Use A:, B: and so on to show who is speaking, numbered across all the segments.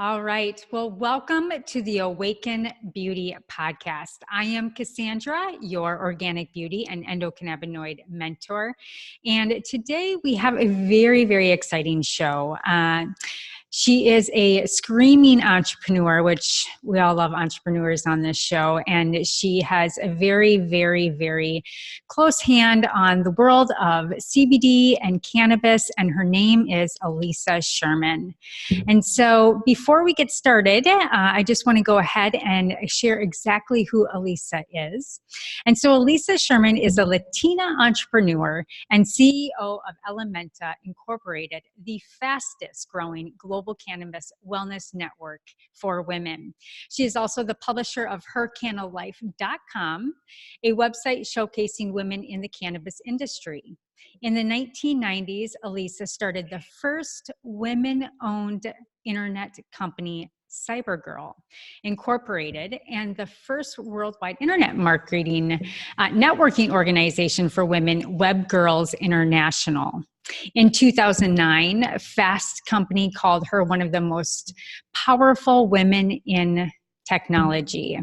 A: All right. Well, welcome to the Awaken Beauty podcast. I am Cassandra, your organic beauty and endocannabinoid mentor. And today we have a very, very exciting show. She is a screaming entrepreneur, which we all love entrepreneurs on this show. And she has a very, very, very close hand on the world of CBD and cannabis. And her name is Aliza Sherman. And so before we get started, I just want to go ahead and share exactly who Aliza is. And so Aliza Sherman is a Latina entrepreneur and CEO of Ellementa Incorporated, the fastest growing global cannabis wellness network for women. She is also the publisher of hercannalife.com, a website showcasing women in the cannabis industry. In the 1990s, Aliza started the first women-owned internet company, Cybergirl Incorporated, and the first worldwide internet marketing networking organization for women, Web Girls International. In 2009, Fast Company called her one of the most powerful women in technology.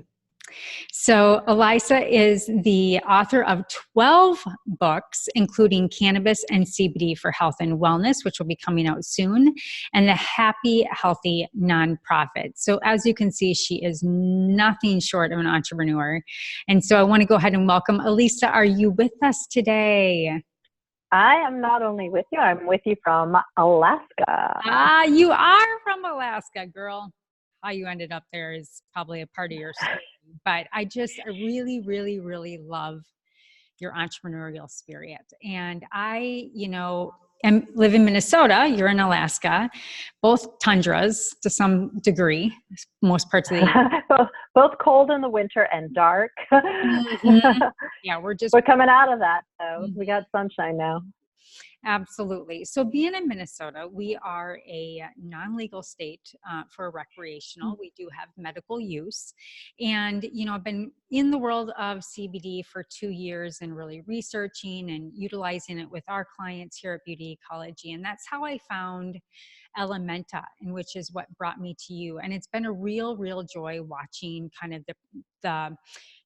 A: So Aliza is the author of 12 books, including Cannabis and CBD for Health and Wellness, which will be coming out soon, and the Happy Healthy Nonprofit. So as you can see, she is nothing short of an entrepreneur. And so I want to go ahead and welcome Aliza. Are you with us today?
B: I am not only with you, I'm with you from Alaska.
A: You are from Alaska, girl. How you ended up there is probably a part of your story. But I really, really, really love your entrepreneurial spirit. And I, live in Minnesota. You're in Alaska, both tundras to some degree, most parts of the year.
B: both cold in the winter and dark.
A: Mm-hmm. Yeah, we're
B: coming out of that. So we got sunshine now.
A: Absolutely. So being in Minnesota, we are a non-legal state for recreational. We do have medical use. And, I've been in the world of CBD for 2 years and really researching and utilizing it with our clients here at Beauty Ecology. And that's how I found Ellementa, and which is what brought me to you. And it's been a real joy watching kind of the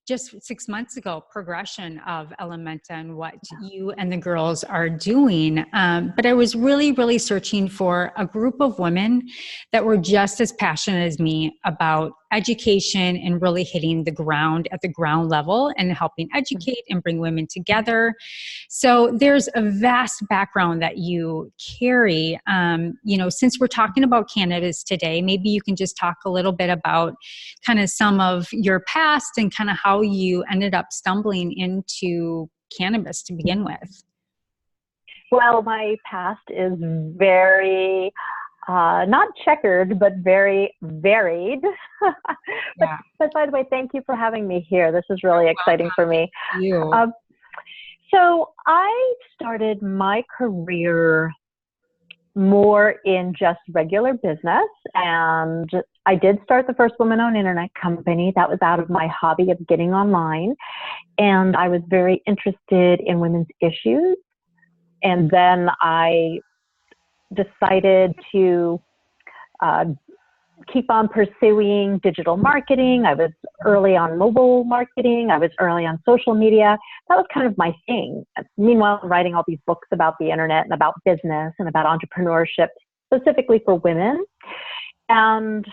A: just 6 months ago, progression of Ellementa and what you and the girls are doing. But I was really searching for a group of women that were just as passionate as me about education and really hitting the ground at the ground level and helping educate and bring women together. So there's a vast background that you carry. Since we're talking about cannabis today, maybe you can just talk a little bit about kind of some of your past and kind of how you ended up stumbling into cannabis to begin with.
B: Well, my past is very not checkered, but very varied. But by the way, thank you for having me here. This is really exciting for me. So I started my career more in just regular business, and I did start the first woman-owned internet company. That was out of my hobby of getting online, and I was very interested in women's issues. And then I decided to keep on pursuing digital marketing. I was early on mobile marketing. I was early on social media. That was kind of my thing. Meanwhile, writing all these books about the internet and about business and about entrepreneurship, specifically for women. And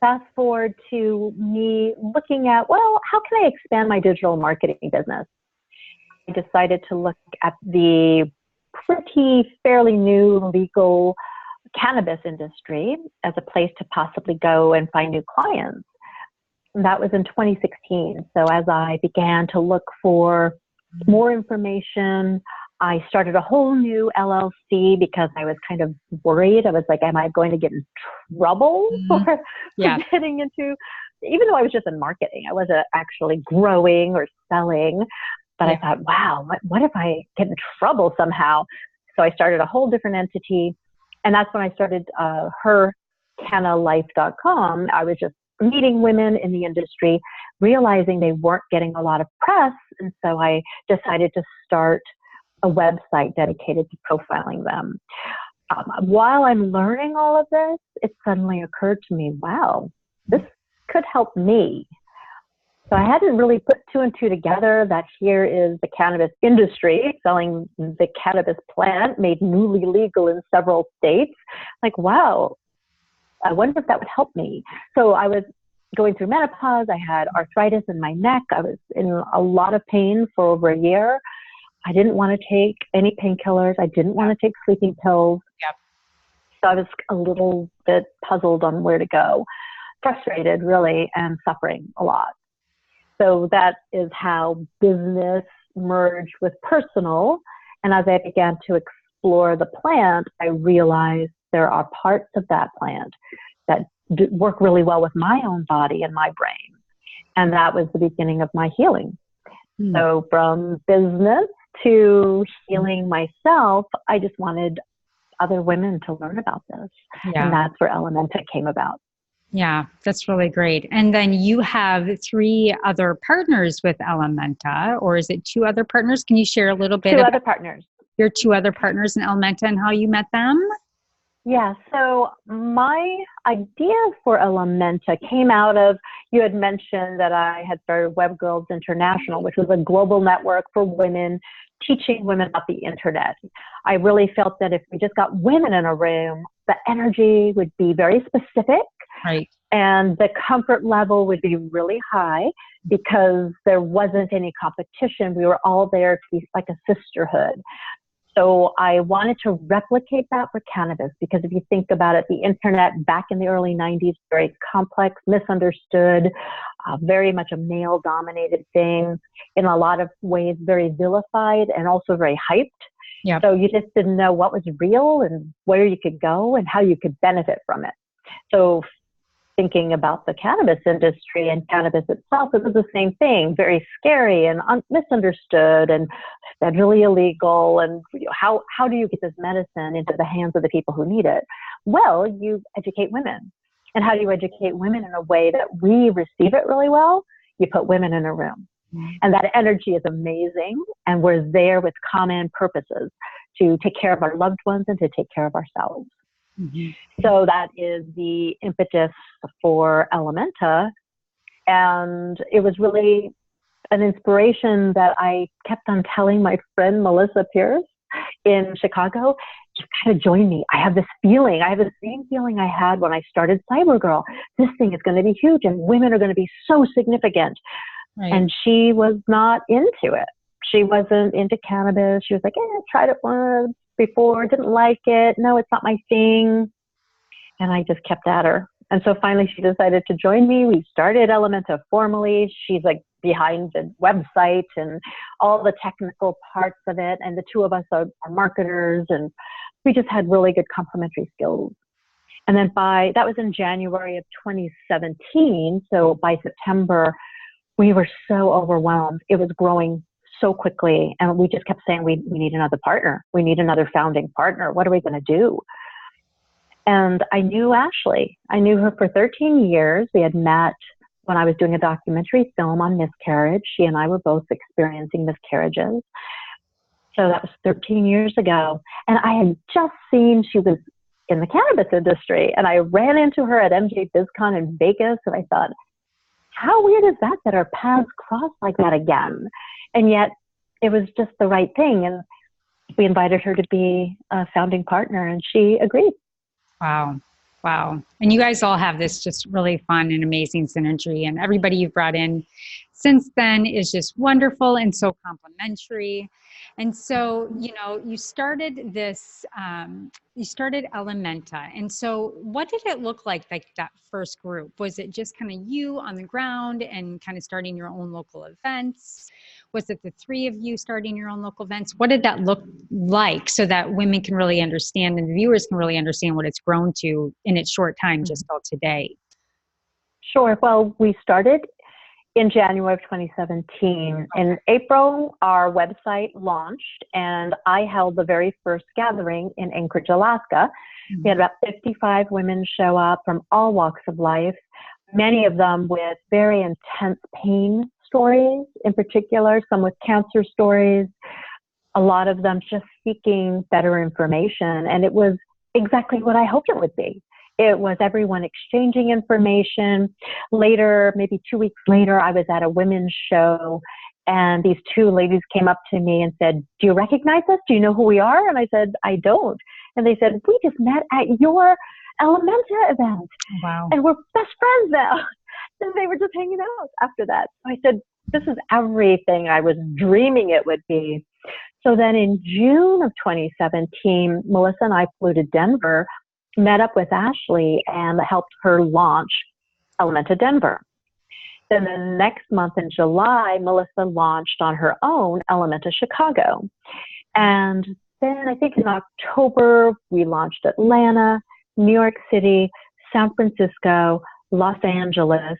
B: fast forward to me looking at, well, how can I expand my digital marketing business? I decided to look at the fairly new legal cannabis industry as a place to possibly go and find new clients. And that was in 2016. So as I began to look for more information, I started a whole new LLC because I was kind of worried. I was like, am I going to get in trouble for getting into, even though I was just in marketing, I wasn't actually growing or selling. But I thought, wow, what if I get in trouble somehow? So I started a whole different entity. And that's when I started hercannalife.com. I was just meeting women in the industry, realizing they weren't getting a lot of press. And so I decided to start a website dedicated to profiling them. while I'm learning all of this, it suddenly occurred to me, wow, this could help me. So I hadn't really put two and two together that here is the cannabis industry selling the cannabis plant made newly legal in several states. Like, wow, I wonder if that would help me. So I was going through menopause. I had arthritis in my neck. I was in a lot of pain for over a year. I didn't want to take any painkillers. I didn't want to take sleeping pills.
A: Yep.
B: So I was a little bit puzzled on where to go, frustrated really, and suffering a lot. So that is how business merged with personal. And as I began to explore the plant, I realized there are parts of that plant that work really well with my own body and my brain. And that was the beginning of my healing. So from business to healing myself, I just wanted other women to learn about this. And that's where Ellementa came about.
A: Yeah, that's really great. And then you have 3 other partners with Ellementa, or is it 2 other partners? Can you share a little bit about
B: other partners.
A: Your 2 other partners in Ellementa and how you met them?
B: Yeah, so my idea for Ellementa came out of, you had mentioned that I had started Web Girls International, which was a global network for women, teaching women about the internet. I really felt that if we just got women in a room, the energy would be very specific.
A: Right.
B: And the comfort level would be really high because there wasn't any competition. We were all there to be like a sisterhood. So I wanted to replicate that for cannabis because if you think about it, the internet back in the early 90s, very complex, misunderstood, very much a male-dominated thing, in a lot of ways very vilified and also very hyped.
A: Yep.
B: So you just didn't know what was real and where you could go and how you could benefit from it. So thinking about the cannabis industry and cannabis itself, it was the same thing, very scary and misunderstood and federally illegal. And how do you get this medicine into the hands of the people who need it? Well, you educate women. And how do you educate women in a way that we receive it really well? You put women in a room. And that energy is amazing. And we're there with common purposes to take care of our loved ones and to take care of ourselves. So that is the impetus for Ellementa. And it was really an inspiration that I kept on telling my friend Melissa Pierce in Chicago, you gotta join me. I have this feeling. I have the same feeling I had when I started Cybergirl. This thing is going to be huge and women are going to be so significant. Right. And she was not into it. She wasn't into cannabis. She was like, I tried it once before, didn't like it. No, it's not my thing. And I just kept at her. And so finally she decided to join me. We started Ellementa formally. She's like behind the website and all the technical parts of it. And the two of us are marketers, and we just had really good complementary skills. And then that was in January of 2017. So by September, we were so overwhelmed. It was growing so quickly. And we just kept saying, we need another partner. We need another founding partner. What are we going to do? And I knew Ashley. I knew her for 13 years. We had met when I was doing a documentary film on miscarriage. She and I were both experiencing miscarriages. So that was 13 years ago. And I had just seen she was in the cannabis industry. And I ran into her at MJ BizCon in Vegas. And I thought, how weird is that our paths crossed like that again? And yet it was just the right thing. And we invited her to be a founding partner, and she agreed.
A: Wow. Wow. And you guys all have this just really fun and amazing synergy, and everybody you've brought in since then is just wonderful and so complimentary. And so, you started this, you started Ellementa. And so what did it look like that first group? Was it just kind of you on the ground and kind of starting your own local events? Was it the 3 of you starting your own local events? What did that look like so that women can really understand and the viewers can really understand what it's grown to in its short time just till today?
B: Sure. Well, we started in January of 2017. In April, our website launched, and I held the very first gathering in Anchorage, Alaska. We had about 55 women show up from all walks of life, many of them with very intense pain stories in particular, some with cancer stories, a lot of them just seeking better information. And it was exactly what I hoped it would be. It was everyone exchanging information. Later, maybe 2 weeks later, I was at a women's show, and these two ladies came up to me and said, "Do you recognize us? Do you know who we are?" And I said, "I don't." And they said, "We just met at your Ellementa event.
A: Wow.
B: And we're best friends now." And they were just hanging out after that. So I said, this is everything I was dreaming it would be. So then in June of 2017, Melissa and I flew to Denver, met up with Ashley, and helped her launch Ellementa Denver. Then the next month in July, Melissa launched on her own Ellementa Chicago. And then I think in October, we launched Atlanta, New York City, San Francisco, Los Angeles.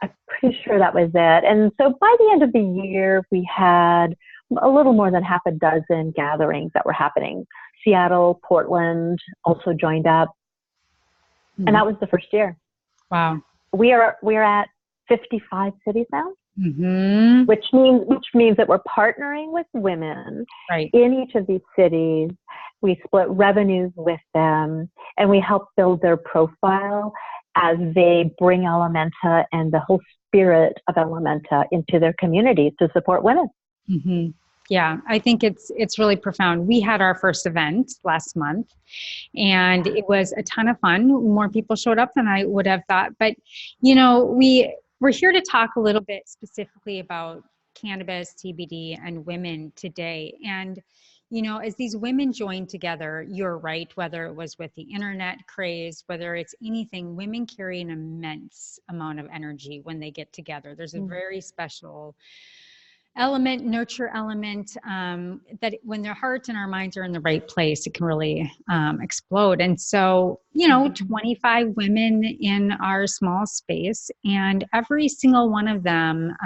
B: I'm pretty sure that was it. And so by the end of the year, we had a little more than half a dozen gatherings that were happening. Seattle, Portland also joined up. And that was the first year.
A: Wow.
B: We're at 55 cities now, which means that we're partnering with women in each of these cities. We split revenues with them, and we help build their profile as they bring Ellementa and the whole spirit of Ellementa into their communities to support women.
A: Mm-hmm. Yeah, I think it's really profound. We had our first event last month, and it was a ton of fun. More people showed up than I would have thought. But, you know, we're here to talk a little bit specifically about cannabis, CBD, and women today. And, you know, as these women join together, you're right, whether it was with the internet craze, whether it's anything, women carry an immense amount of energy when they get together. There's a very special element, nurture element, that when their hearts and our minds are in the right place, it can really explode. And so, you know, 25 women in our small space, and every single one of them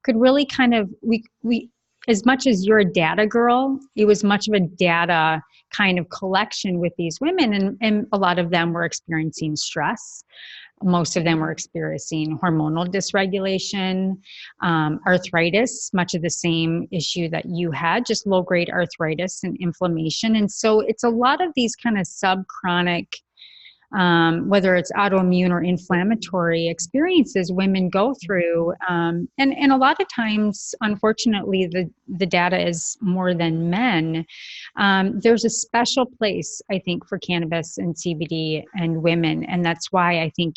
A: could really kind of, we as much as you're a data girl, it was much of a data kind of collection with these women, and a lot of them were experiencing stress. Most of them were experiencing hormonal dysregulation, arthritis, much of the same issue that you had, just low-grade arthritis and inflammation. And so it's a lot of these kind of subchronic, whether it's autoimmune or inflammatory experiences women go through. And a lot of times, unfortunately, the data is more than men. There's a special place, I think, for cannabis and CBD and women. And that's why I think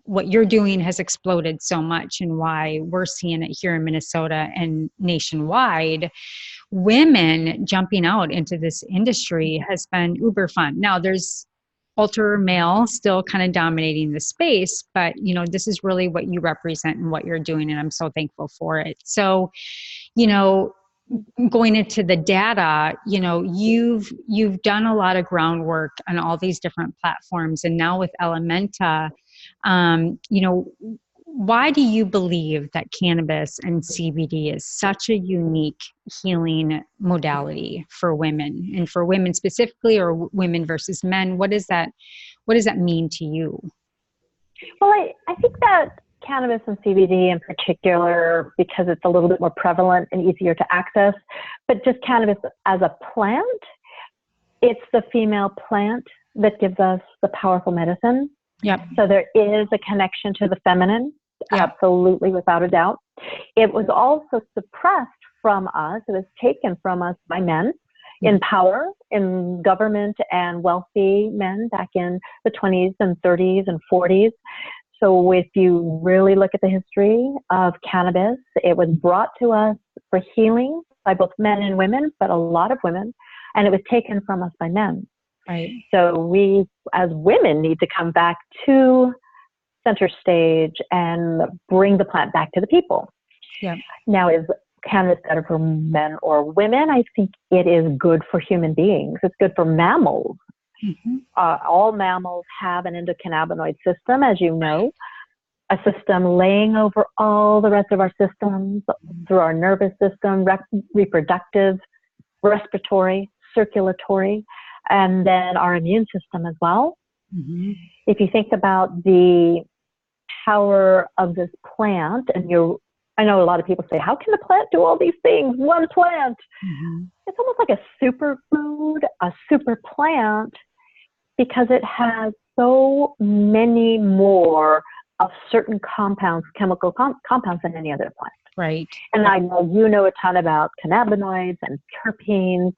A: what you're doing has exploded so much, and why we're seeing it here in Minnesota and nationwide. Women jumping out into this industry has been uber fun. Now there's ultra male still kind of dominating the space, but you know, this is really what you represent and what you're doing, and I'm so thankful for it. So, you know, going into the data, you know, you've done a lot of groundwork on all these different platforms, and now with Ellementa, you know, why do you believe that cannabis and CBD is such a unique healing modality for women, and for women specifically, or women versus men? What does that mean to you?
B: Well, I think that cannabis and CBD in particular, because it's a little bit more prevalent and easier to access, but just cannabis as a plant, it's the female plant that gives us the powerful medicine.
A: Yep.
B: So there is a connection to the feminine, absolutely, without a doubt. It was also suppressed from us. It was taken from us by men in power, in government, and wealthy men back in the 20s and 30s and 40s. So if you really look at the history of cannabis, it was brought to us for healing by both men and women, but a lot of women, and it was taken from us by men.
A: Right.
B: So we, as women, need to come back to center stage and bring the plant back to the people.
A: Yeah.
B: Now, is cannabis better for men or women? I think it is good for human beings. It's good for mammals. All mammals have an endocannabinoid system, as you know, a system laying over all the rest of our systems through our nervous system, reproductive, respiratory, circulatory, and then our immune system as well. If you think about the power of this plant, and I know a lot of people say, how can a plant do all these things? One plant.
A: Mm-hmm.
B: It's almost like a superfood, a super plant, because it has so many more of certain compounds, chemical compounds than any other plant.
A: Right.
B: And I know you know a ton about cannabinoids and terpenes.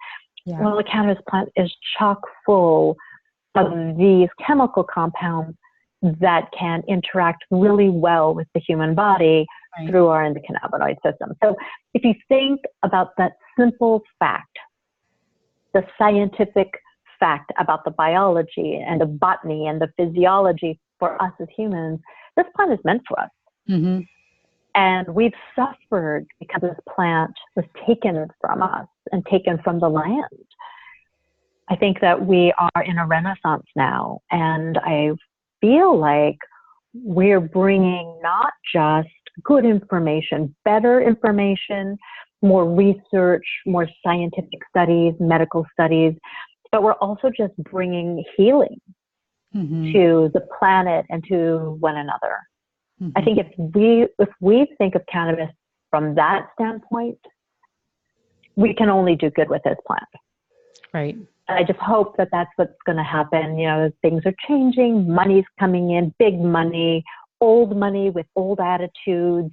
A: Yeah.
B: Well, the cannabis plant is chock full of these chemical compounds that can interact really well with the human body through our endocannabinoid system. So if you think about that simple fact, the scientific fact about the biology and the botany and the physiology for us as humans, this plant is meant for us.
A: Mm-hmm.
B: And we've suffered because this plant was taken from us and taken from the land. I think that we are in a renaissance now, and I feel like we're bringing not just good information, better information, more research, more scientific studies, medical studies, but we're also just bringing healing to the planet and to one another. I think if we think of cannabis from that standpoint, we can only do good with this plant.
A: Right.
B: And I just hope that that's what's going to happen. You know, things are changing, money's coming in, big money, old money with old attitudes,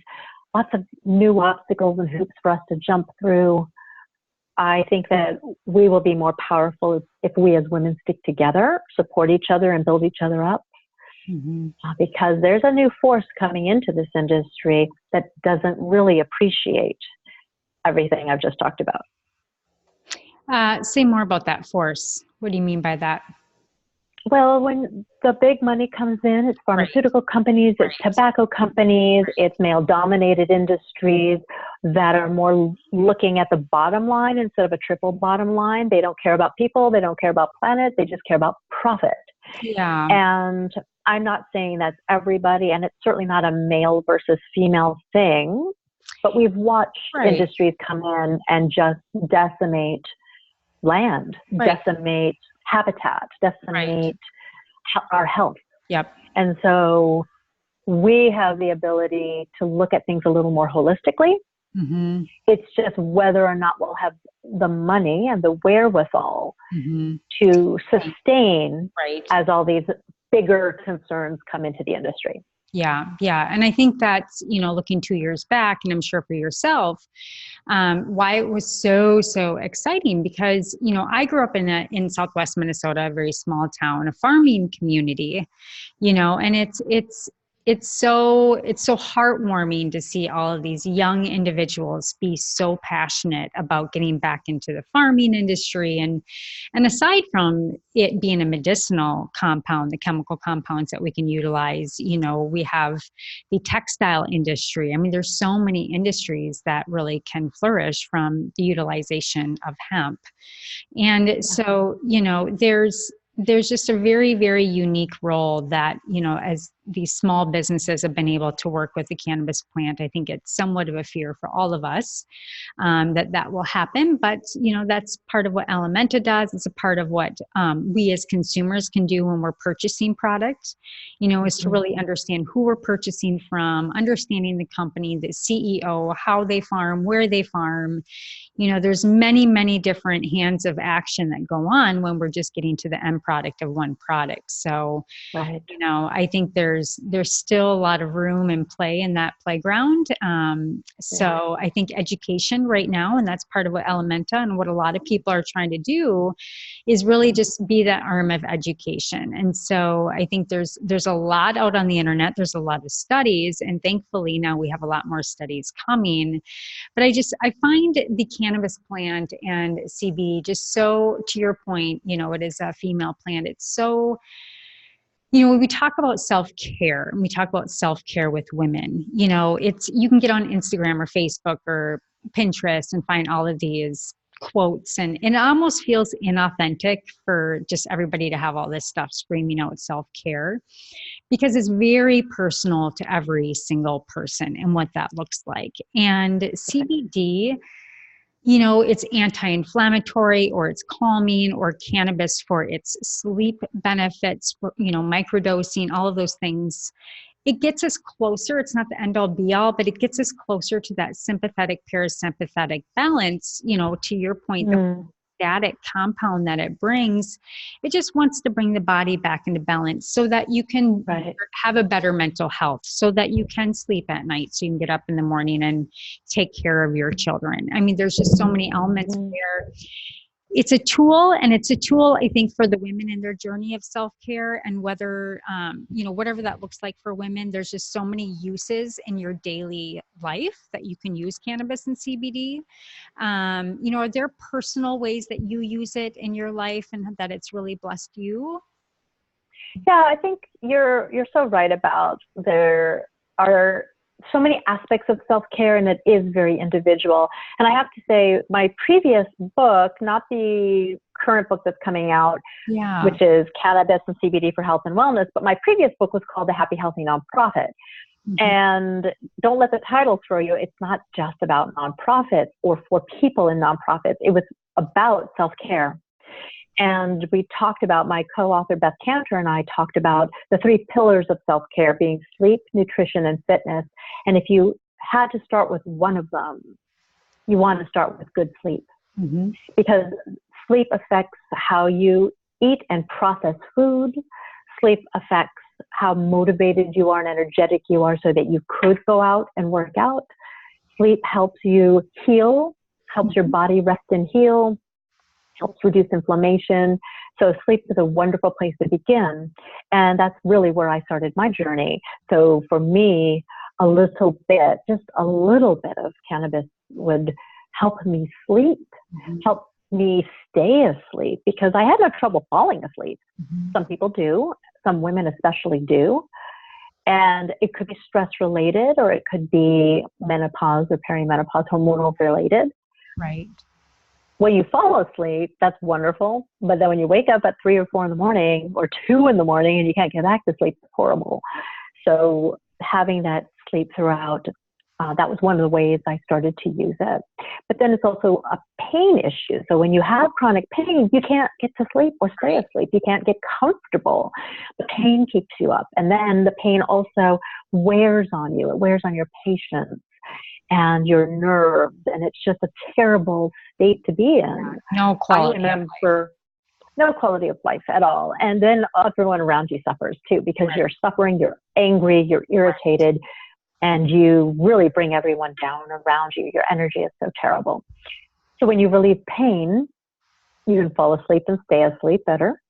B: lots of new obstacles and hoops for us to jump through. I think that we will be more powerful if we as women stick together, support each other, and build each other up. Because there's a new force coming into this industry that doesn't really appreciate everything I've just talked about.
A: Say more about that force. What do you mean by that?
B: Well, when the big money comes in, it's pharmaceutical companies, it's tobacco companies, it's male-dominated industries that are more looking at the bottom line instead of a triple bottom line. They don't care about people, they don't care about planet, they just care about profit.
A: Yeah.
B: And I'm not saying that's everybody, and it's certainly not a male versus female thing, but we've watched industries come in and just decimate land, decimate habitat, decimate our health.
A: Yep.
B: And so we have the ability to look at things a little more holistically. It's just whether or not we'll have the money and the wherewithal to sustain as all these bigger concerns come into the industry.
A: Yeah. And I think that's, looking 2 years back, and I'm sure for yourself, why it was so exciting, because, I grew up in Southwest Minnesota, a very small town, a farming community, and it's so heartwarming to see all of these young individuals be so passionate about getting back into the farming industry. And aside from it being a medicinal compound, the chemical compounds that we can utilize, we have the textile industry. I mean, there's so many industries that really can flourish from the utilization of hemp. And so, there's just a very, very unique role that, as these small businesses have been able to work with the cannabis plant. I think it's somewhat of a fear for all of us that will happen. But, that's part of what Ellementa does. It's a part of what we as consumers can do when we're purchasing products, is to really understand who we're purchasing from, understanding the company, the CEO, how they farm, where they farm. There's many, many different hands of action that go on when we're just getting to the end product of one product. So, I think there's still a lot of room and play in that playground. So I think education right now, and that's part of what Ellementa and what a lot of people are trying to do, is really just be that arm of education. And so I think there's a lot out on the internet. There's a lot of studies, and thankfully now we have a lot more studies coming. But I find the cannabis plant and CBD just so, to your point, it is a female plant. It's so, when we talk about self-care and we talk about self-care with women, you can get on Instagram or Facebook or Pinterest and find all of these quotes, and it almost feels inauthentic for just everybody to have all this stuff screaming out self-care, because it's very personal to every single person and what that looks like. And CBD, it's anti-inflammatory, or it's calming, or cannabis for its sleep benefits, for, microdosing, all of those things. it gets us closer. It's not the end all be all, but it gets us closer to that sympathetic parasympathetic balance, to your point, the static compound that it brings. It just wants to bring the body back into balance so that you can have a better mental health, so that you can sleep at night, so you can get up in the morning and take care of your children. I mean, there's just so many elements where it's a tool, and it's a tool, I think, for the women in their journey of self-care, and whether, whatever that looks like for women, there's just so many uses in your daily life that you can use cannabis and CBD. Are there personal ways that you use it in your life and that it's really blessed you?
B: Yeah, I think you're so right about there are so many aspects of self-care, and it is very individual. And I have to say, my previous book, not the current book that's coming out, which is Cannabis and CBD for Health and Wellness, but my previous book was called The Happy Healthy Nonprofit. And don't let the title throw you. It's not just about nonprofits or for people in nonprofits. It was about self-care. And we talked about, my co-author Beth Cantor and I talked about the 3 pillars of self-care being sleep, nutrition, and fitness. And if you had to start with one of them, you want to start with good sleep. Because sleep affects how you eat and process food. Sleep affects how motivated you are and energetic you are so that you could go out and work out. Sleep helps you heal, helps your body rest and heal, helps reduce inflammation. So sleep is a wonderful place to begin. And that's really where I started my journey. So for me, just a little bit of cannabis would help me sleep, help me stay asleep, because I had no trouble falling asleep. Some people do, some women especially do. And it could be stress related, or it could be menopause or perimenopause, hormonal related.
A: Right.
B: When you fall asleep, that's wonderful. But then when you wake up at 3 or 4 in the morning or 2 in the morning and you can't get back to sleep, it's horrible. So having that sleep throughout, that was one of the ways I started to use it. But then it's also a pain issue. So when you have chronic pain, you can't get to sleep or stay asleep. You can't get comfortable. The pain keeps you up. And then the pain also wears on you. It wears on your patience and your nerves, and it's just a terrible state to be in.
A: No quality.
B: No quality of life at all. And then everyone around you suffers too, because you're suffering, you're angry, you're irritated, and you really bring everyone down around you. Your energy is so terrible. So when you relieve pain, you can fall asleep and stay asleep better.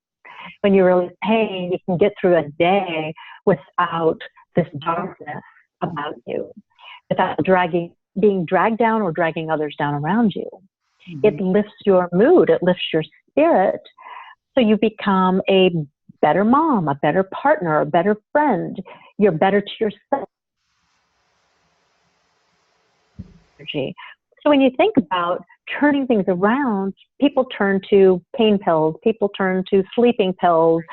B: When you relieve pain, you can get through a day without this darkness about you, without being dragged down or dragging others down around you. It lifts your mood. It lifts your spirit. So you become a better mom, a better partner, a better friend. You're better to yourself. So when you think about turning things around, people turn to pain pills, people turn to sleeping pills,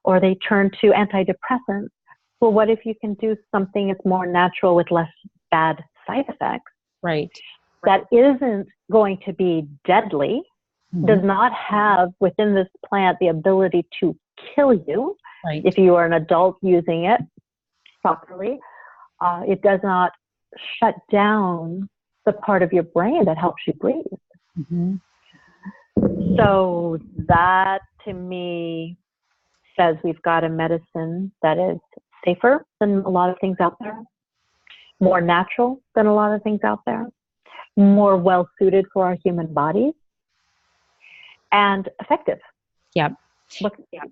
B: or they turn to antidepressants. Well, what if you can do something that's more natural with less bad side effects?
A: Right.
B: That isn't going to be deadly, does not have within this plant the ability to kill you if you are an adult using it properly. It does not shut down the part of your brain that helps you breathe. So that to me says we've got a medicine that is safer than a lot of things out there, more natural than a lot of things out there, more well suited for our human bodies, and effective.
A: Yep.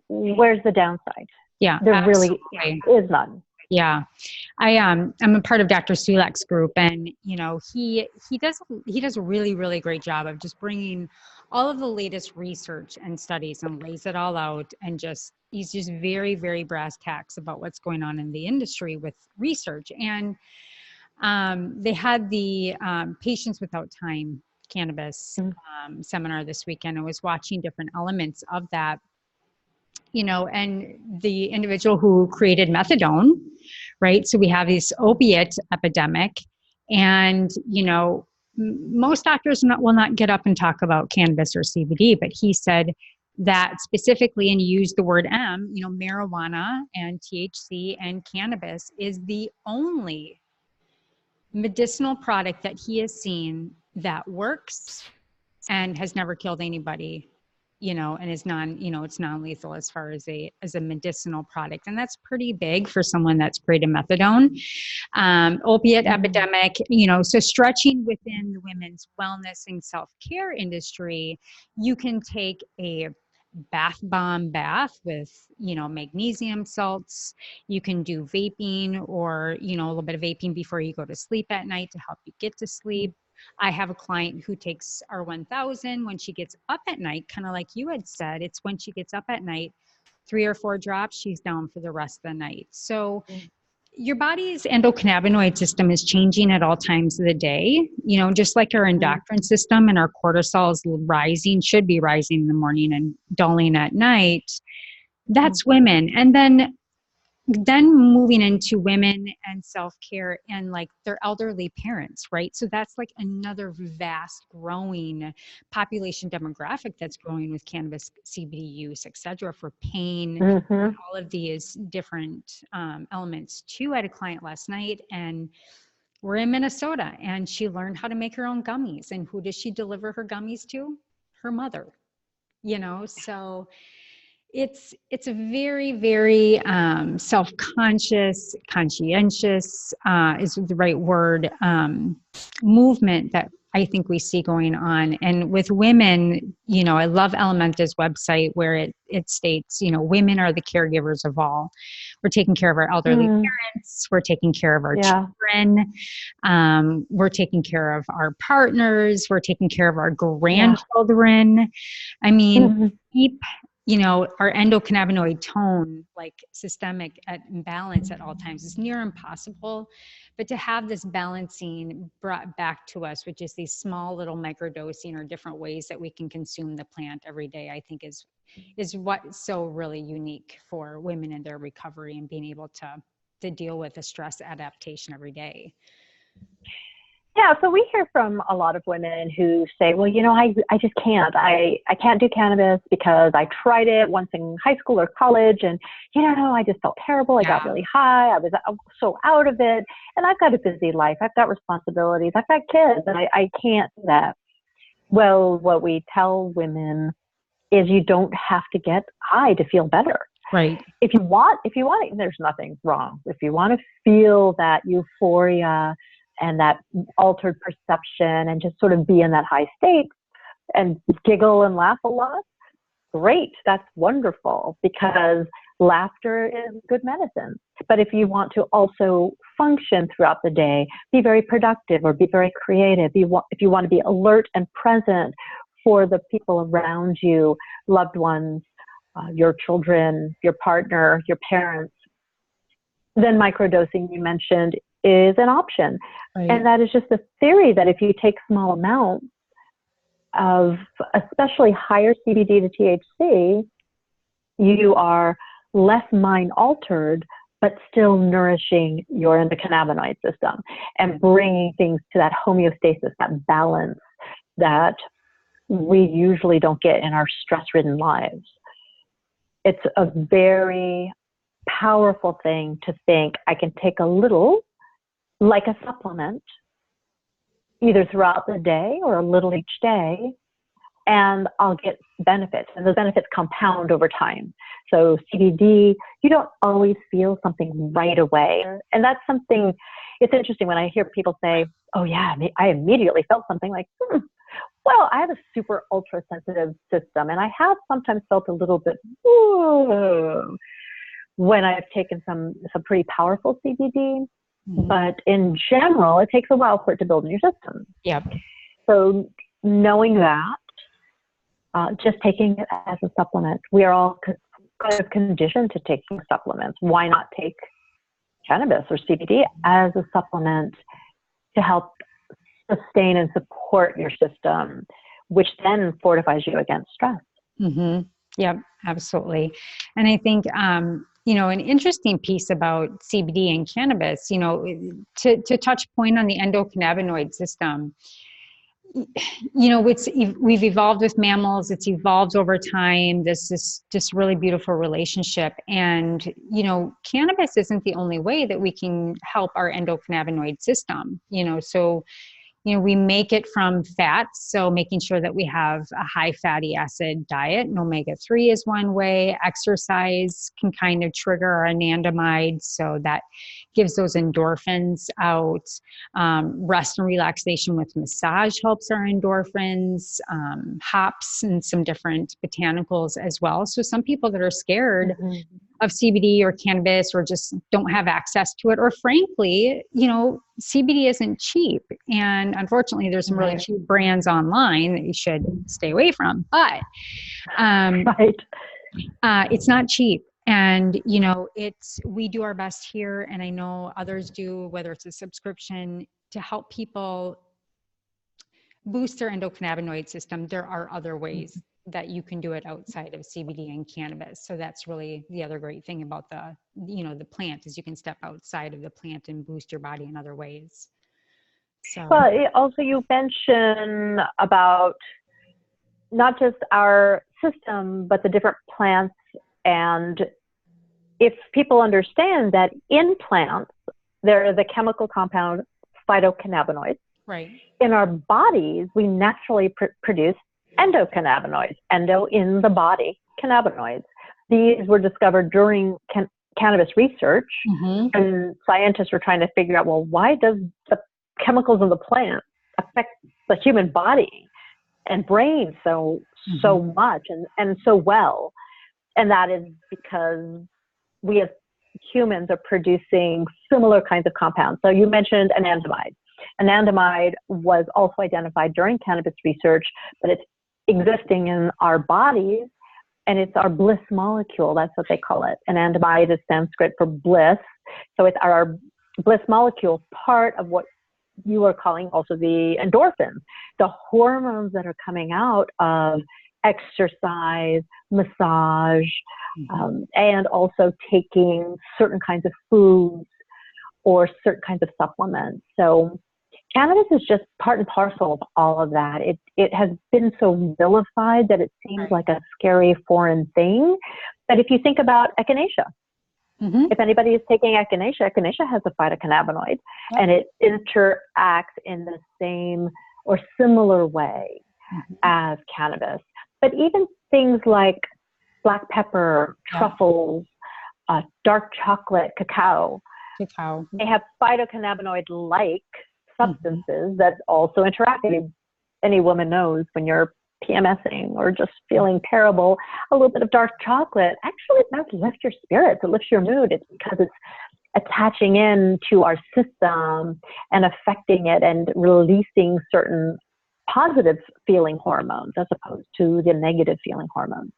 B: Where's the downside?
A: Yeah,
B: there really is none.
A: Yeah, I'm a part of Dr. Sulek's group, and he does a really, really great job of just bringing all of the latest research and studies and lays it all out, and he's just very, very brass tacks about what's going on in the industry with research. And they had the Patients Without Time cannabis seminar this weekend. I was watching different elements of that. And the individual who created methadone, right? So we have this opiate epidemic, and, most doctors will not get up and talk about cannabis or CBD, but he said, that specifically, and use the word M, marijuana and THC and cannabis is the only medicinal product that he has seen that works and has never killed anybody, and is it's non-lethal as far as a medicinal product. And that's pretty big for someone that's created methadone. Opiate epidemic, so stretching within the women's wellness and self-care industry, you can take a bath bomb bath with, magnesium salts. You can do vaping or, a little bit of vaping before you go to sleep at night to help you get to sleep. I have a client who takes R1000 when she gets up at night, kind of like you had said. It's when she gets up at night, 3 or 4 drops, she's down for the rest of the night. So your body's endocannabinoid system is changing at all times of the day, just like our endocrine system, and our cortisol is rising, should be rising in the morning and dulling at night. That's women. And then moving into women and self-care and like their elderly parents, right? So that's like another vast growing population demographic that's growing with cannabis, CBD use, et cetera, for pain, all of these different elements too. I had a client last night, and we're in Minnesota, and she learned how to make her own gummies. And who does she deliver her gummies to? Her mother, so it's a very, very self-conscious, conscientious is the right word, movement that I think we see going on. And with women, I love Ellementa's website where it states, women are the caregivers of all. We're taking care of our elderly parents. We're taking care of our children. We're taking care of our partners. We're taking care of our grandchildren. I mean, keep our endocannabinoid tone, like systemic at balance at all times, is near impossible. But to have this balancing brought back to us, which is these small little microdosing or different ways that we can consume the plant every day, I think is what's so really unique for women in their recovery and being able to deal with the stress adaptation every day.
B: Yeah, so we hear from a lot of women who say, well, I just can't. I can't do cannabis because I tried it once in high school or college, and, I just felt terrible. I got really high. I was so out of it. And I've got a busy life. I've got responsibilities. I've got kids, and I can't do that. Well, what we tell women is you don't have to get high to feel better.
A: Right.
B: If you want it, there's nothing wrong. If you want to feel that euphoria and that altered perception and just sort of be in that high state and giggle and laugh a lot, great. That's wonderful, because laughter is good medicine. But if you want to also function throughout the day, be very productive or be very creative, if you want to be alert and present for the people around you, loved ones, your children, your partner, your parents, then microdosing, you mentioned, is an option. Right. And that is just a theory that if you take small amounts of especially higher CBD to THC, you are less mind altered, but still nourishing your endocannabinoid system and bringing things to that homeostasis, that balance that we usually don't get in our stress-ridden lives. It's a very powerful thing to think I can take a little, like a supplement, either throughout the day or a little each day, and I'll get benefits. And those benefits compound over time. So CBD, you don't always feel something right away. And that's something, it's interesting when I hear people say, oh yeah, I immediately felt something like, well, I have a super ultra sensitive system, and I have sometimes felt a little bit, when I've taken some pretty powerful CBD. But in general, it takes a while for it to build in your system.
A: Yep.
B: So knowing that, just taking it as a supplement, we are all kind of conditioned to taking supplements. Why not take cannabis or CBD as a supplement to help sustain and support your system, which then fortifies you against stress?
A: Mm-hmm. Yep, absolutely. And I think, an interesting piece about CBD and cannabis, to touch point on the endocannabinoid system, you know, we've evolved with mammals. It's evolved over time. This is just really beautiful relationship. And, you know, cannabis isn't the only way that we can help our endocannabinoid system, you know, so, you know, we make it from fats. So making sure that we have a high fatty acid diet, and omega-3 is one way. Exercise can kind of trigger our anandamide. So that gives those endorphins out. Rest and relaxation with massage helps our endorphins. Hops and some different botanicals as well. So some people that are scared of CBD or cannabis or just don't have access to it, or frankly, you know, CBD isn't cheap. And unfortunately, there's some really cheap brands online that you should stay away from. But it's not cheap. And, you know, we do our best here, and I know others do, whether it's a subscription, to help people boost their endocannabinoid system. There are other ways that you can do it outside of CBD and cannabis. So that's really the other great thing about the plant, is you can step outside of the plant and boost your body in other ways. So,
B: well, also you mentioned about not just our system, but the different plants. And if people understand that in plants, there are the chemical compound phytocannabinoids.
A: Right.
B: In our bodies, we naturally produce endocannabinoids, endo in the body, cannabinoids. These were discovered during cannabis research, and scientists were trying to figure out, well, why does the chemicals in the plant affect the human body and brain so much and so well? And that is because we as humans are producing similar kinds of compounds. So you mentioned anandamide. Anandamide was also identified during cannabis research, but it's existing in our bodies, and it's our bliss molecule. That's what they call it. Anandamide is Sanskrit for bliss. So it's our bliss molecule, part of what you are calling also the endorphins, the hormones that are coming out of exercise, massage, and also taking certain kinds of foods or certain kinds of supplements. So cannabis is just part and parcel of all of that. It has been so vilified that it seems like a scary foreign thing. But if you think about echinacea, if anybody is taking echinacea, echinacea has a phytocannabinoid, and it interacts in the same or similar way as cannabis. But even things like black pepper, truffles, dark chocolate, cacao, they have phytocannabinoid-like substances that also interact. Any woman knows when you're PMSing or just feeling terrible, a little bit of dark chocolate actually does lift your spirits. It lifts your mood. It's because it's attaching in to our system and affecting it and releasing certain positive feeling hormones as opposed to the negative feeling hormones.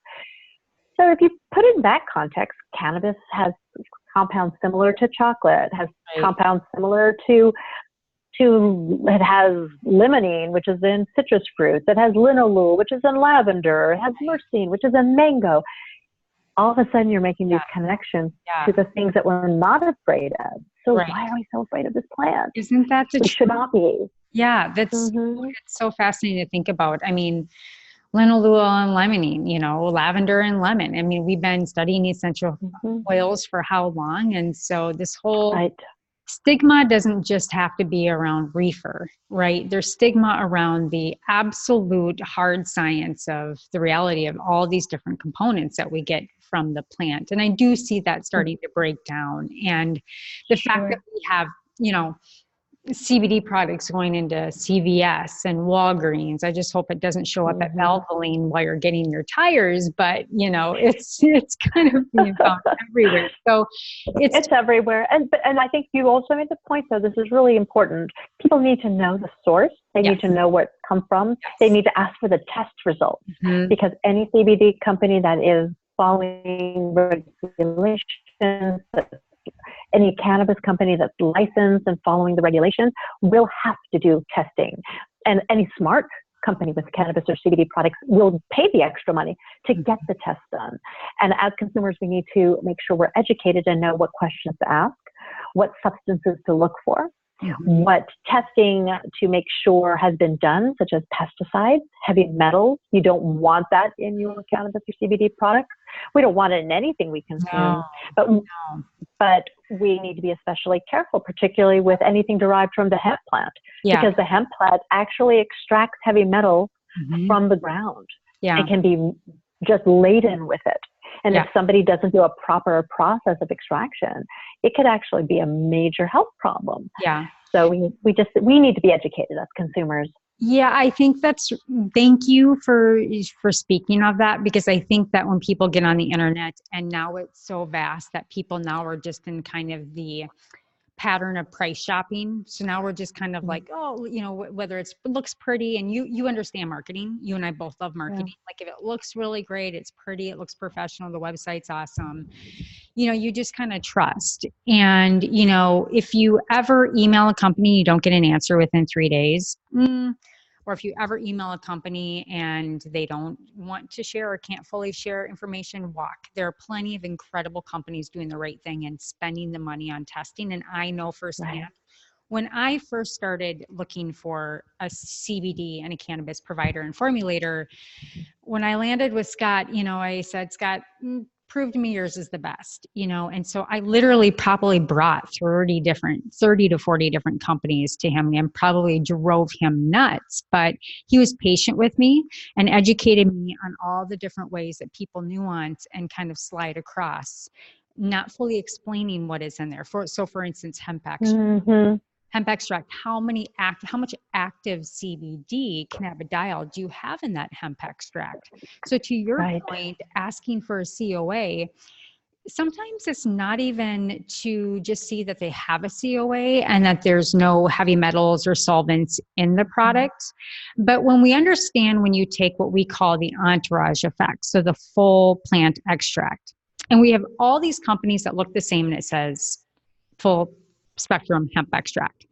B: So if you put it in that context, cannabis has compounds similar to chocolate, has compounds similar to it has limonene, which is in citrus fruits. It has linalool, which is in lavender. It has myrcene, which is in mango. All of a sudden, you're making these connections to the things that we're not afraid of. So why are we so afraid of this plant?
A: Isn't that the truth?
B: Should not be.
A: Yeah, that's it's so fascinating to think about. I mean, linalool and limonene, you know, lavender and lemon. I mean, we've been studying essential oils for how long? And so this whole stigma doesn't just have to be around reefer, right? There's stigma around the absolute hard science of the reality of all these different components that we get from the plant. And I do see that starting to break down. And the fact that we have, you know, CBD products going into CVS and Walgreens. I just hope it doesn't show up at Valvoline while you're getting your tires, but you know, it's kind of being found everywhere. So it's everywhere. And I think you also made the point, though, this is really important. People need to know the source. They need to know where it comes from. They need to ask for the test results, because any CBD company that is following regulations, any cannabis company that's licensed and following the regulations will have to do testing. And any smart company with cannabis or CBD products will pay the extra money to get the test done. And as consumers, we need to make sure we're educated and know what questions to ask, what substances to look for.
B: what testing to make sure has been done, such as pesticides, heavy metals. You don't want that in your cannabis or CBD products. We don't want it in anything we consume, but we need to be especially careful, particularly with anything derived from the hemp plant, because the hemp plant actually extracts heavy metals from the ground. It can be just laden with it. And if somebody doesn't do a proper process of extraction, it could actually be a major health problem. So we need to be educated as consumers.
A: Yeah, I think thank you for speaking of that, because I think that when people get on the internet, and now it's so vast that people now are just in kind of the pattern of price shopping. So now we're just kind of like, oh, whether it looks pretty, and you understand marketing. You and I both love marketing. Like if it looks really great, it's pretty, it looks professional, the website's awesome, you just kind of trust. And, if you ever email a company, you don't get an answer within 3 days. Or if you ever email a company and they don't want to share or can't fully share information, walk. There are plenty of incredible companies doing the right thing and spending the money on testing. And I know firsthand, when I first started looking for a CBD and a cannabis provider and formulator, when I landed with Scott, I said, Scott, prove to me yours is the best, and so I literally probably brought 30 to 40 different companies to him, and probably drove him nuts, but he was patient with me and educated me on all the different ways that people nuance and kind of slide across, not fully explaining what is in there. For instance, hemp extract, how much active CBD cannabidiol do you have in that hemp extract? So to your point, asking for a COA, sometimes it's not even to just see that they have a COA and that there's no heavy metals or solvents in the product. But when we understand, when you take what we call the entourage effect, so the full plant extract, and we have all these companies that look the same and it says full spectrum hemp extract.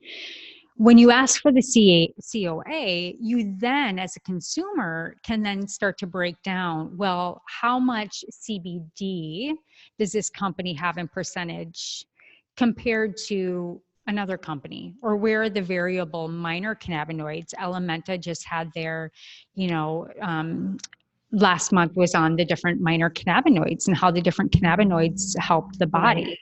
A: When you ask for the COA, you then, as a consumer, can then start to break down, well, how much CBD does this company have in percentage compared to another company? Or where are the variable minor cannabinoids? Ellementa just had their, last month was on the different minor cannabinoids and how the different cannabinoids help the body.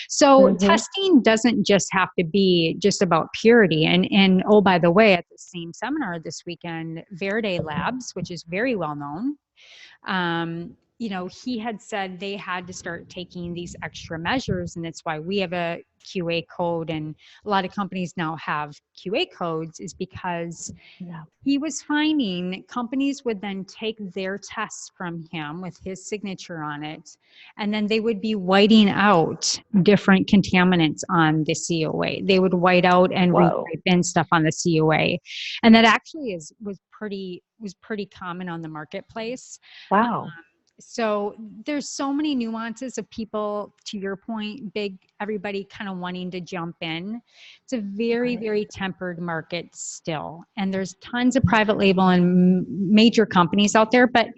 A: So testing doesn't just have to be just about purity. And oh, by the way, at the same seminar this weekend, Verde Labs, which is very well known, he had said they had to start taking these extra measures, and it's why we have a QA code, and a lot of companies now have QA codes, is because he was finding companies would then take their tests from him with his signature on it, and then they would be whiting out different contaminants on the COA. They would white out and retype in stuff on the COA, and that actually was pretty common on the marketplace. So there's so many nuances of people, to your point, everybody kind of wanting to jump in. It's a very, very tempered market still. And there's tons of private label and major companies out there, but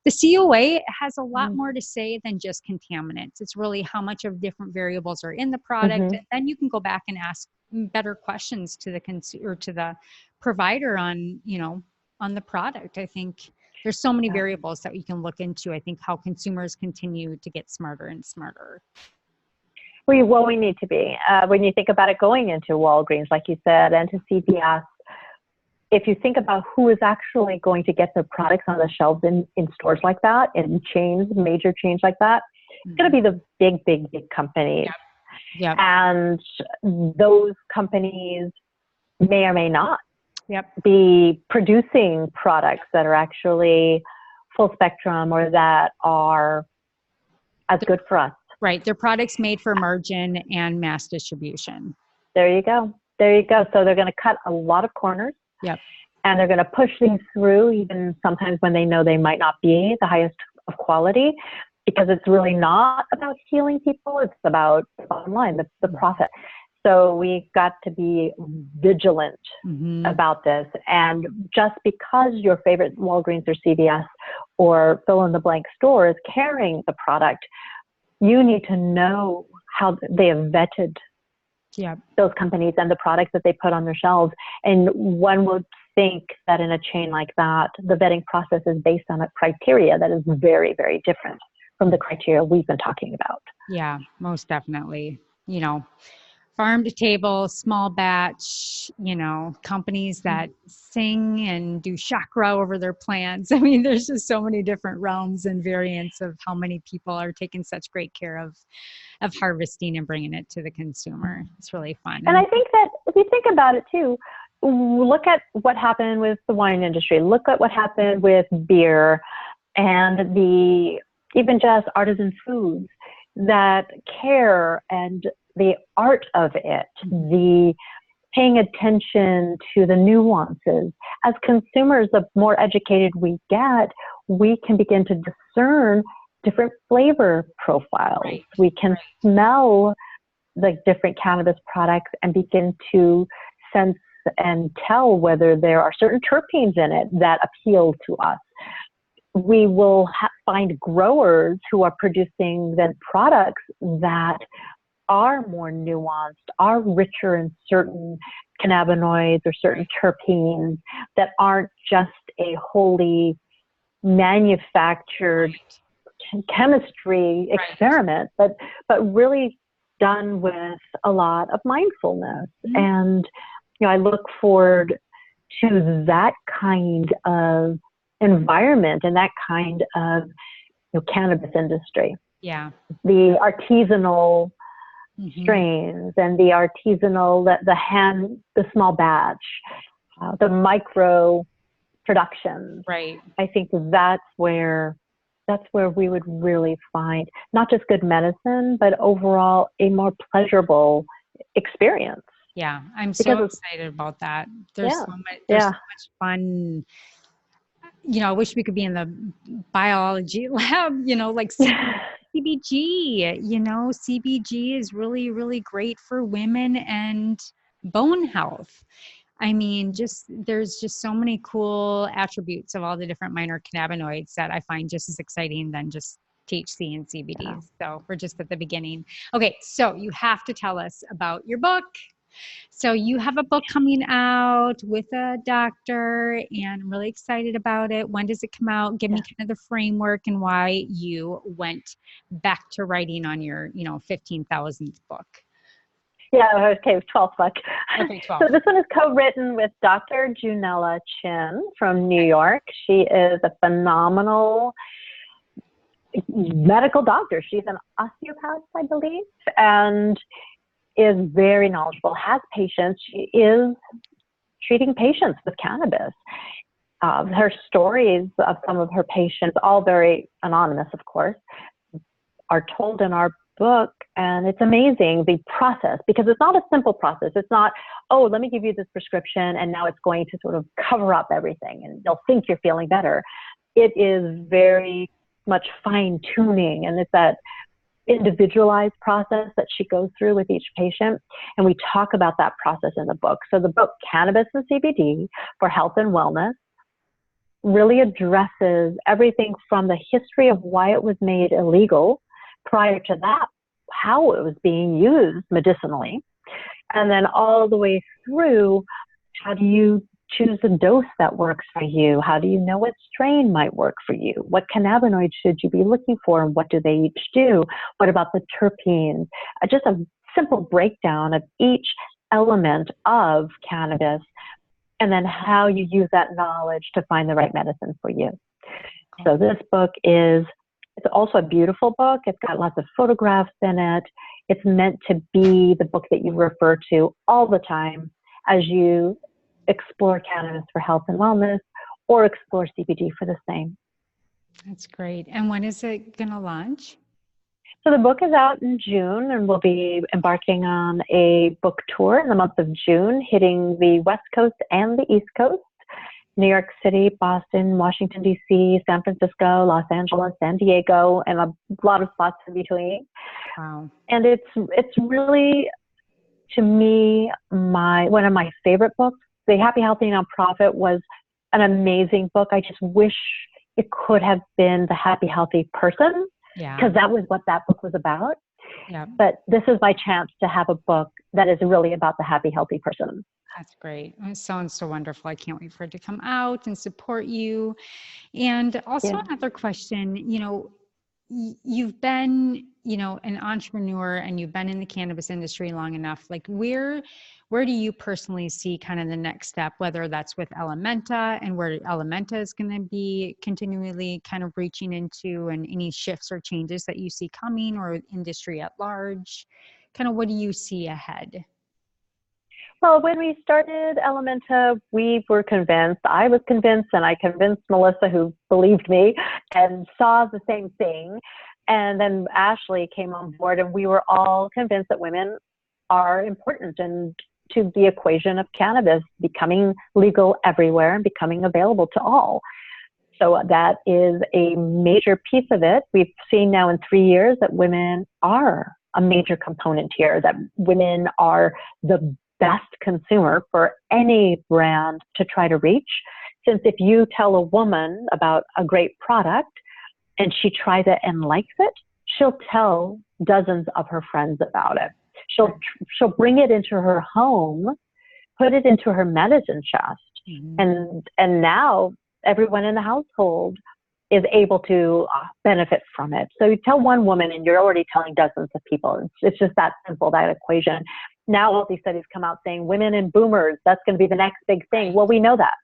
A: the COA has a lot more to say than just contaminants. It's really how much of different variables are in the product. And then you can go back and ask better questions to the consumer, to the provider on the product. I think there's so many variables that we can look into. I think how consumers continue to get smarter and smarter.
B: Well, we need to be. When you think about it, going into Walgreens, like you said, and to CVS, if you think about who is actually going to get their products on the shelves in stores like that, in major chains like that, it's going to be the big companies. And those companies may or may not be producing products that are actually full spectrum or that are as good for us.
A: Right. They're products made for margin and mass distribution.
B: There you go. So they're going to cut a lot of corners. And they're going to push things through, even sometimes when they know they might not be the highest of quality, because it's really not about healing people. It's about the bottom line, the profit. So we've got to be vigilant about this. And just because your favorite Walgreens or CVS or fill in the blank store is carrying the product, you need to know how they have vetted
A: Yeah.
B: those companies and the products that they put on their shelves. And one would think that in a chain like that, the vetting process is based on a criteria that is very, very different from the criteria we've been talking about.
A: Yeah, most definitely. Farm to table, small batch, companies that sing and do chakra over their plants. I mean, there's just so many different realms and variants of how many people are taking such great care of harvesting and bringing it to the consumer. It's really fun.
B: And I think that if you think about it too, look at what happened with the wine industry, look at what happened with beer and even just artisan foods, that care and the art of it, the paying attention to the nuances. As consumers, the more educated we get, we can begin to discern different flavor profiles.
A: Right.
B: We can smell the different cannabis products and begin to sense and tell whether there are certain terpenes in it that appeal to us. We will find growers who are producing then products that are more nuanced, are richer in certain cannabinoids or certain terpenes that aren't just a wholly manufactured chemistry experiment, but really done with a lot of mindfulness. And I look forward to that kind of environment and that kind of cannabis industry.
A: Yeah.
B: The artisanal strains and the artisanal, the small batch, the micro productions.
A: Right.
B: I think that's where we would really find not just good medicine, but overall a more pleasurable experience.
A: Yeah, I'm so excited about that. There's so much fun. I wish we could be in the biology lab, like CBG, CBG is really, really great for women and bone health. I mean, there's just so many cool attributes of all the different minor cannabinoids that I find just as exciting than just THC and CBD. Yeah. So we're just at the beginning. Okay, so you have to tell us about your book. So you have a book coming out with a doctor, and I'm really excited about it. When does it come out? Give me kind of the framework and why you went back to writing on your, 15,000th book.
B: Yeah, okay, 12th book.
A: Okay, 12.
B: So this one is co-written with Dr. Junella Chin from New York. She is a phenomenal medical doctor. She's an osteopath, I believe, and is very knowledgeable, has patients. She is treating patients with cannabis. Her stories of some of her patients, all very anonymous, of course, are told in our book, and it's amazing, the process, because it's not a simple process. It's not, oh, let me give you this prescription, and now it's going to sort of cover up everything, and you'll think you're feeling better. It is very much fine-tuning, and it's that individualized process that she goes through with each patient, and we talk about that process in the book. So the book, Cannabis and CBD for Health and Wellness, really addresses everything from the history of why it was made illegal, prior to that, how it was being used medicinally, and then all the way through, how do you choose a dose that works for you? How do you know what strain might work for you? What cannabinoids should you be looking for, and what do they each do? What about the terpenes? Just a simple breakdown of each element of cannabis, and then how you use that knowledge to find the right medicine for you. So this book it's also a beautiful book. It's got lots of photographs in it. It's meant to be the book that you refer to all the time as you explore cannabis for health and wellness, or explore CBD for the same.
A: That's great. And when is it going to launch?
B: So the book is out in June, and we'll be embarking on a book tour in the month of June, hitting the West Coast and the East Coast, New York City, Boston, Washington, D.C., San Francisco, Los Angeles, San Diego, and a lot of spots in between.
A: Wow.
B: And it's really, to me, one of my favorite books. The Happy Healthy Nonprofit was an amazing book. I just wish it could have been The Happy Healthy Person, because that was what that book was about.
A: Yeah.
B: But this is my chance to have a book that is really about the happy, healthy person.
A: That's great. It sounds so wonderful. I can't wait for it to come out and support you. And also
B: Yeah.
A: another question, you've been, an entrepreneur and you've been in the cannabis industry long enough. Like where do you personally see kind of the next step, whether that's with Ellementa and where Ellementa is going to be continually kind of reaching into, and any shifts or changes that you see coming, or industry at large? Kind of what do you see ahead?
B: Well, when we started Ellementa, we were convinced, I was convinced, and I convinced Melissa, who believed me and saw the same thing. And then Ashley came on board, and we were all convinced that women are important and to the equation of cannabis becoming legal everywhere and becoming available to all. So that is a major piece of it. We've seen now in 3 years that women are a major component here, that women are the best consumer for any brand to try to reach. Since if you tell a woman about a great product and she tries it and likes it, she'll tell dozens of her friends about it. She'll bring it into her home, put it into her medicine chest, and now everyone in the household is able to benefit from it. So you tell one woman and you're already telling dozens of people. It's just that simple, that equation. Now all these studies come out saying women and boomers, that's going to be the next big thing. Well, we know that.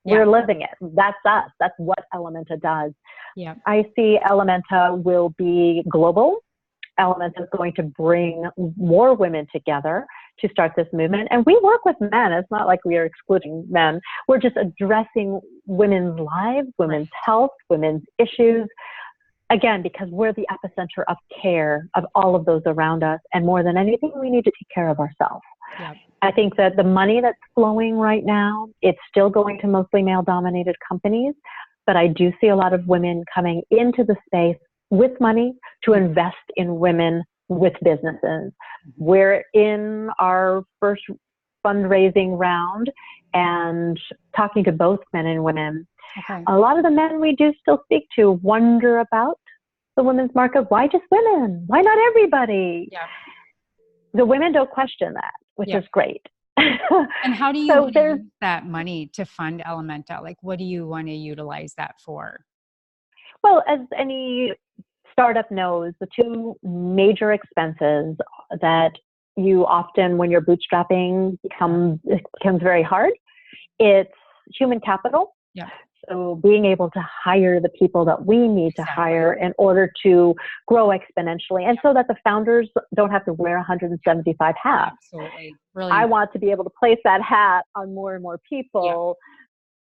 B: Yeah. We're living it. That's us. That's what Ellementa does.
A: Yeah.
B: I see Ellementa will be global. Ellementa is going to bring more women together to start this movement. And we work with men. It's not like we are excluding men. We're just addressing women's lives, women's health, women's issues. Again, because we're the epicenter of care of all of those around us. And more than anything, we need to take care of ourselves.
A: Yep.
B: I think that the money that's flowing right now, it's still going to mostly male-dominated companies. But I do see a lot of women coming into the space with money to invest in women with businesses. We're in our first fundraising round and talking to both men and women.
A: Okay.
B: A lot of the men we do still speak to wonder about the women's market. Why just women? Why not everybody?
A: Yeah.
B: The women don't question that, which is great.
A: And how do you use that money to fund Ellementa? Like, what do you want to utilize that for?
B: Well, as any startup knows, the two major expenses that you often, when you're bootstrapping, becomes very hard. It's human capital.
A: Yeah.
B: So being able to hire the people that we need to hire in order to grow exponentially, and so that the founders don't have to wear 175 hats.
A: Absolutely. Really.
B: I want to be able to place that hat on more and more people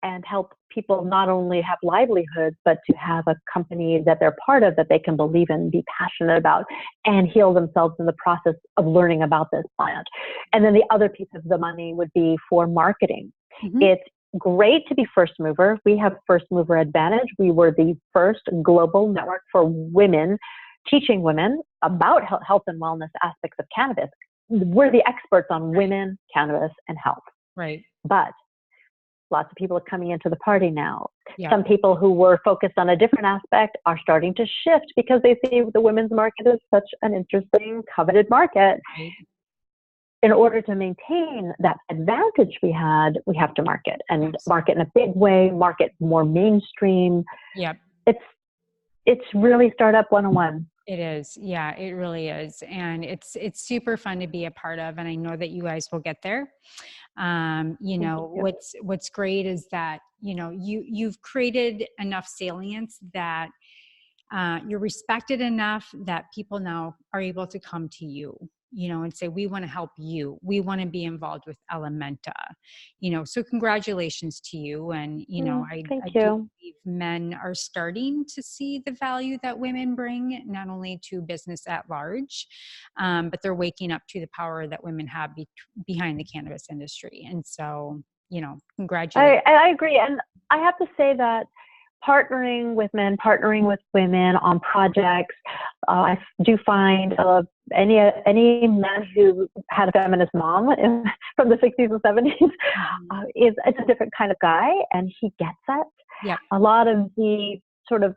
B: and help people not only have livelihoods, but to have a company that they're part of, that they can believe in, be passionate about, and heal themselves in the process of learning about this plant. And then the other piece of the money would be for marketing. It's great to be first mover. We have first mover advantage. We were the first global network for women, teaching women about health and wellness aspects of cannabis. We're the experts on women, cannabis, and health.
A: Right.
B: But lots of people are coming into the party now.
A: Yeah.
B: Some people who were focused on a different aspect are starting to shift because they see the women's market is such an interesting, coveted market.
A: Right.
B: In order to maintain that advantage we have to market, and market in a big way, market more mainstream.
A: Yep.
B: It's really startup 101.
A: It is. Yeah, it really is. And it's super fun to be a part of. And I know that you guys will get there. What's great is that, you've created enough salience that you're respected enough that people now are able to come to you, and say, we want to help you. We want to be involved with Ellementa, so congratulations to you. And, I do believe men are starting to see the value that women bring, not only to business at large, but they're waking up to the power that women have behind the cannabis industry. And so, congratulations.
B: I agree. And I have to say that partnering with men, partnering with women on projects, I do find any man who had a feminist mom from the 60s and 70s is a different kind of guy, and he gets that.
A: Yeah.
B: A lot of the sort of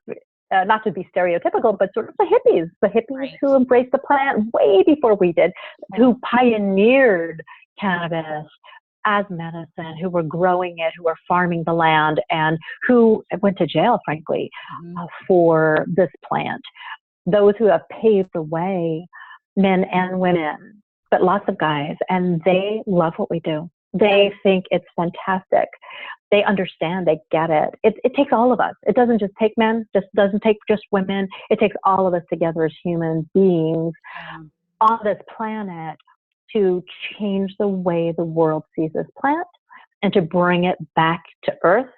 B: not to be stereotypical, but sort of the hippies
A: Right.
B: who embraced the plant way before we did, who pioneered cannabis as medicine, who were growing it, who were farming the land, and who went to jail, frankly, for this plant. Those who have paved the way, men and women, but lots of guys, and they love what we do. They think it's fantastic. They understand, they get it. It takes all of us. It doesn't just take men, just doesn't take just women. It takes all of us together as human beings on this planet to change the way the world sees this plant and to bring it back to earth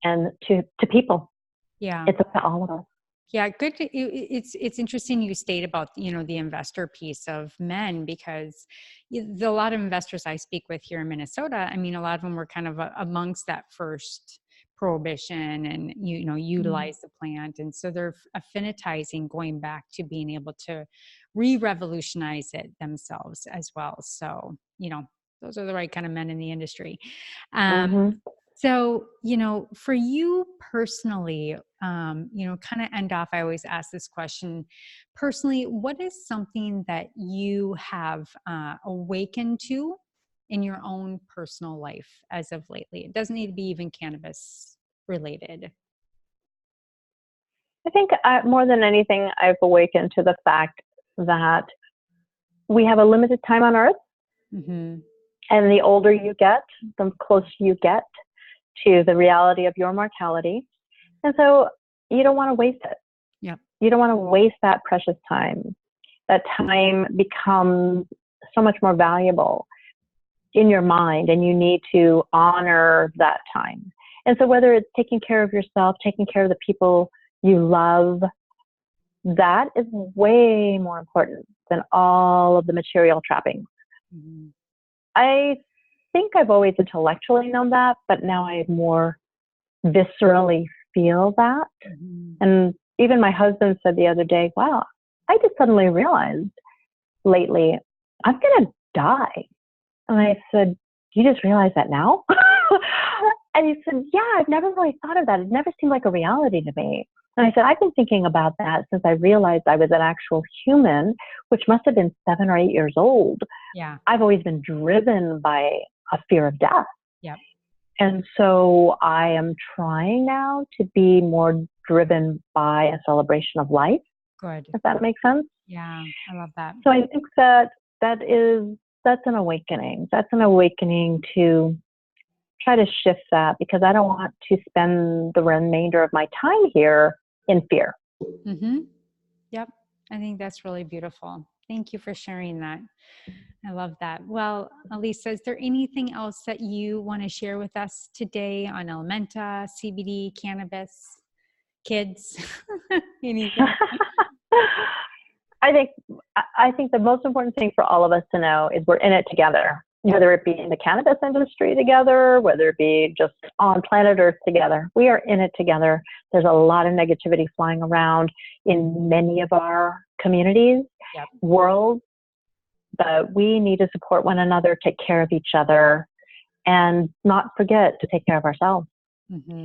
B: and to people.
A: Yeah.
B: It's up to all of us.
A: Yeah, good. It's interesting you state about, the investor piece of men, because a lot of investors I speak with here in Minnesota, I mean, a lot of them were kind of amongst that first prohibition and, utilize the plant. And so they're affinitizing going back to being able to re-revolutionize it themselves as well. So, those are the right kind of men in the industry. So, for you personally, kind of end off, I always ask this question personally, what is something that you have awakened to in your own personal life as of lately? It doesn't need to be even cannabis related.
B: I think more than anything, I've awakened to the fact that we have a limited time on earth. And the older you get, the closer you get to the reality of your mortality. And so you don't want to waste it.
A: Yeah.
B: You don't want to waste that precious time. That time becomes so much more valuable in your mind, and you need to honor that time. And so whether it's taking care of yourself, taking care of the people you love, that is way more important than all of the material trappings. I think I've always intellectually known that, but now I more viscerally feel that. And even my husband said the other day, wow, I just suddenly realized lately, I'm going to die. And I said, you just realize that now? And he said, yeah, I've never really thought of that. It never seemed like a reality to me. And I said, I've been thinking about that since I realized I was an actual human, which must have been 7 or 8 years old.
A: Yeah.
B: I've always been driven by a fear of death.
A: Yep.
B: And so I am trying now to be more driven by a celebration of life.
A: Good.
B: If that makes sense.
A: Yeah, I love that.
B: So I think that's an awakening. That's an awakening to try to shift that, because I don't want to spend the remainder of my time here in fear.
A: Yep. I think that's really beautiful. Thank you for sharing that. I love that. Well, Aliza, is there anything else that you want to share with us today on Ellementa, CBD, cannabis, kids, anything?
B: I think the most important thing for all of us to know is we're in it together, whether it be in the cannabis industry together, whether it be just on planet Earth together. We are in it together. There's a lot of negativity flying around in many of our communities, worlds, but we need to support one another, take care of each other, and not forget to take care of ourselves.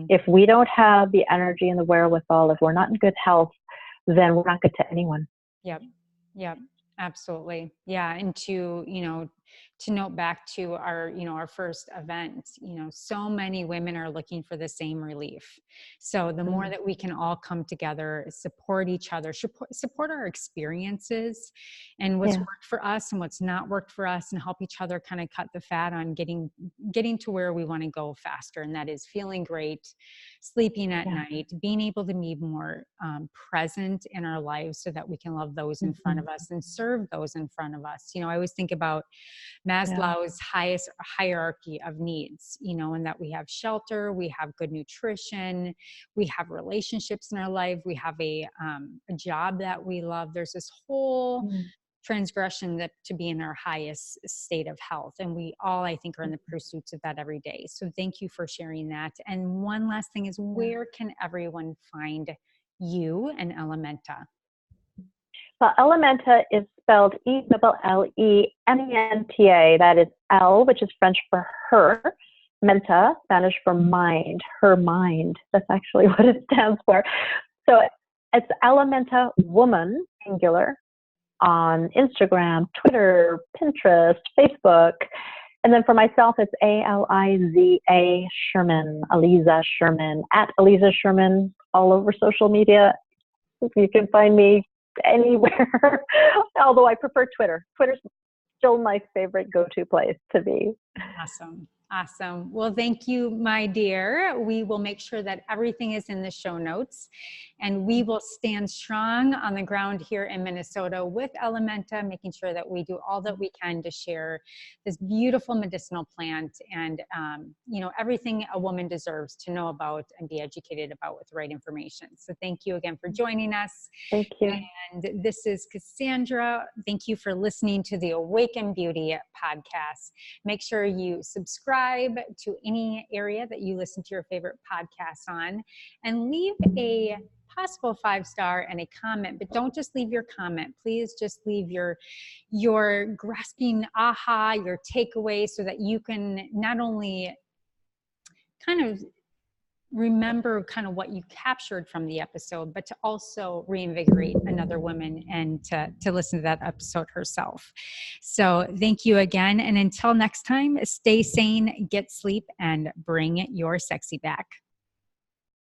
B: If we don't have the energy and the wherewithal, if we're not in good health, then we're not good to anyone.
A: Yep. Absolutely. Yeah. And to note back to our first event, so many women are looking for the same relief. So the more that we can all come together, support each other, support our experiences and what's worked for us and what's not worked for us, and help each other kind of cut the fat on getting to where we want to go faster. And that is feeling great, sleeping at night, being able to be more present in our lives so that we can love those in front of us and serve those in front of us. I always think about Maslow's highest hierarchy of needs, and that we have shelter, we have good nutrition, we have relationships in our life, we have a job that we love. There's this whole transgression that to be in our highest state of health. And we all, I think, are in the pursuits of that every day. So thank you for sharing that. And one last thing is, where can everyone find you and Ellementa?
B: Well, Ellementa is spelled Ellementa. That is L, which is French for her. Menta, Spanish for mind, her mind. That's actually what it stands for. So It's Ellementa Woman, singular, on Instagram, Twitter, Pinterest, Facebook. And then for myself, it's Aliza Sherman, Aliza Sherman, at Aliza Sherman, all over social media. You can find me anywhere, although I prefer Twitter. Twitter's still my favorite go-to place to be.
A: Awesome. Awesome. Well, thank you, my dear. We will make sure that everything is in the show notes, and we will stand strong on the ground here in Minnesota with Ellementa, making sure that we do all that we can to share this beautiful medicinal plant and, everything a woman deserves to know about and be educated about with the right information. So thank you again for joining us.
B: Thank you.
A: And this is Cassandra. Thank you for listening to the Awaken Beauty podcast. Make sure you subscribe to any area that you listen to your favorite podcasts on, and leave a possible 5-star and a comment, but don't just leave your comment. Please just leave your grasping aha, your takeaway, so that you can not only kind of remember kind of what you captured from the episode, but to also reinvigorate another woman and to listen to that episode herself. So thank you again. And until next time, stay sane, get sleep, and bring your sexy back.